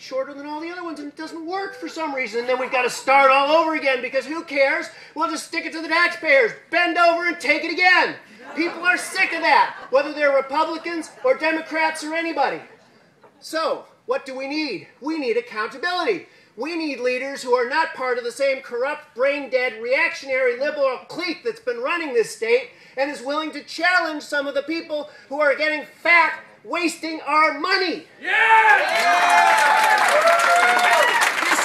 it's shorter than all the other ones, and it doesn't work for some reason. And then we've got to start all over again because who cares? We'll just stick it to the taxpayers. Bend over and take it again. People are sick of that, whether they're Republicans or Democrats or anybody. So, what do we need? We need accountability. We need leaders who are not part of the same corrupt, brain-dead, reactionary liberal clique that's been running this state and is willing to challenge some of the people who are getting fat, wasting our money. This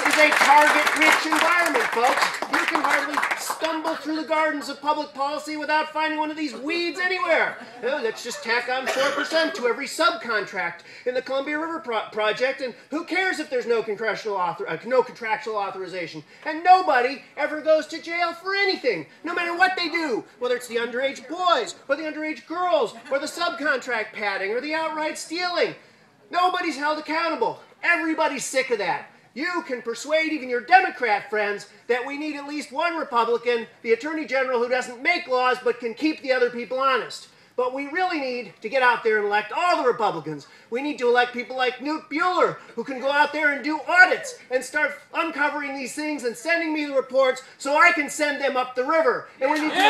is a target-rich environment, folks. You can hardly stumble through the gardens of public policy without finding one of these weeds anywhere. Let's just tack on 4% to every subcontract in the Columbia River project, and who cares if there's no contractual authorization? And nobody ever goes to jail for anything, no matter what they do, whether it's the underage boys, or the underage girls, or the subcontract padding, or the outright stealing. Nobody's held accountable. Everybody's sick of that. You can persuade even your Democrat friends that we need at least one Republican, the Attorney General, who doesn't make laws but can keep the other people honest. But we really need to get out there and elect all the Republicans. We need to elect people like Newt Buehler, who can go out there and do audits and start uncovering these things and sending me the reports so I can send them up the river. And we need to elect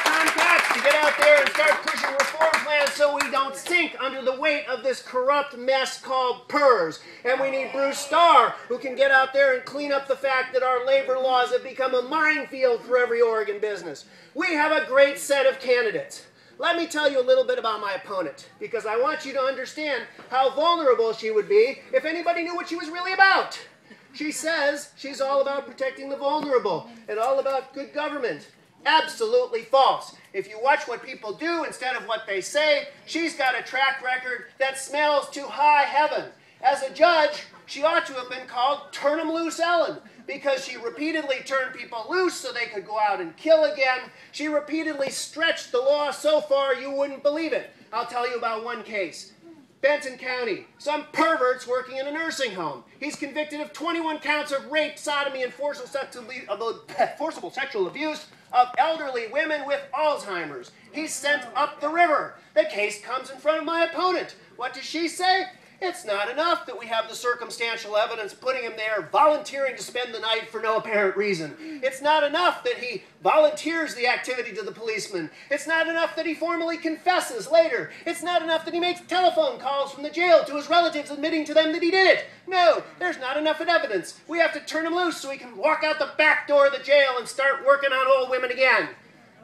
Tom Cox to get out there and start pushing reform plans so we don't sink under the weight of this corrupt mess called PERS. And we need Bruce Starr, who can get out there and clean up the fact that our labor laws have become a minefield for every Oregon business. We have a great set of candidates. Let me tell you a little bit about my opponent, because I want you to understand how vulnerable she would be if anybody knew what she was really about. She says she's all about protecting the vulnerable and all about good government. Absolutely false. If you watch what people do instead of what they say, she's got a track record that smells to high heaven. As a judge, she ought to have been called Turn 'em Loose Ellen, because she repeatedly turned people loose so they could go out and kill again. She repeatedly stretched the law so far you wouldn't believe it. I'll tell you about one case. Benton County, some pervert's working in a nursing home. He's convicted of 21 counts of rape, sodomy, and forcible sexual abuse of elderly women with Alzheimer's. He's sent up the river. The case comes in front of my opponent. What does she say? It's not enough that we have the circumstantial evidence putting him there volunteering to spend the night for no apparent reason. It's not enough that he volunteers the activity to the policeman. It's not enough that he formally confesses later. It's not enough that he makes telephone calls from the jail to his relatives admitting to them that he did it. No, there's not enough evidence. We have to turn him loose so he can walk out the back door of the jail and start working on old women again.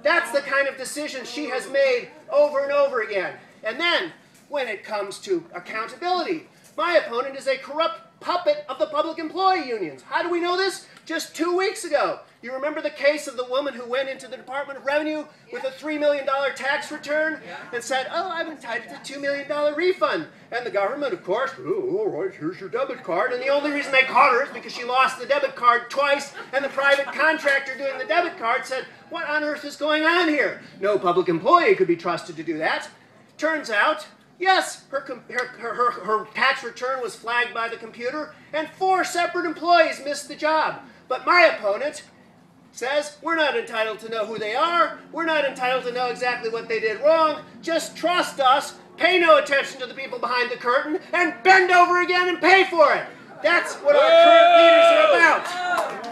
That's the kind of decision she has made over and over again. And then, when it comes to accountability, my opponent is a corrupt puppet of the public employee unions. How do we know this? Just 2 weeks ago. You remember the case of the woman who went into the Department of Revenue with a $3 million tax return and said, oh, I'm entitled to a $2 million refund. And the government, of course, oh, all right, here's your debit card. And the only reason they caught her is because she lost the debit card twice, and the private contractor doing the debit card said, what on earth is going on here? No public employee could be trusted to do that. Turns out, yes, her tax return was flagged by the computer, and 4 separate employees missed the job. But my opponent says we're not entitled to know who they are, we're not entitled to know exactly what they did wrong, just trust us, pay no attention to the people behind the curtain, and bend over again and pay for it. That's what our current leaders are about.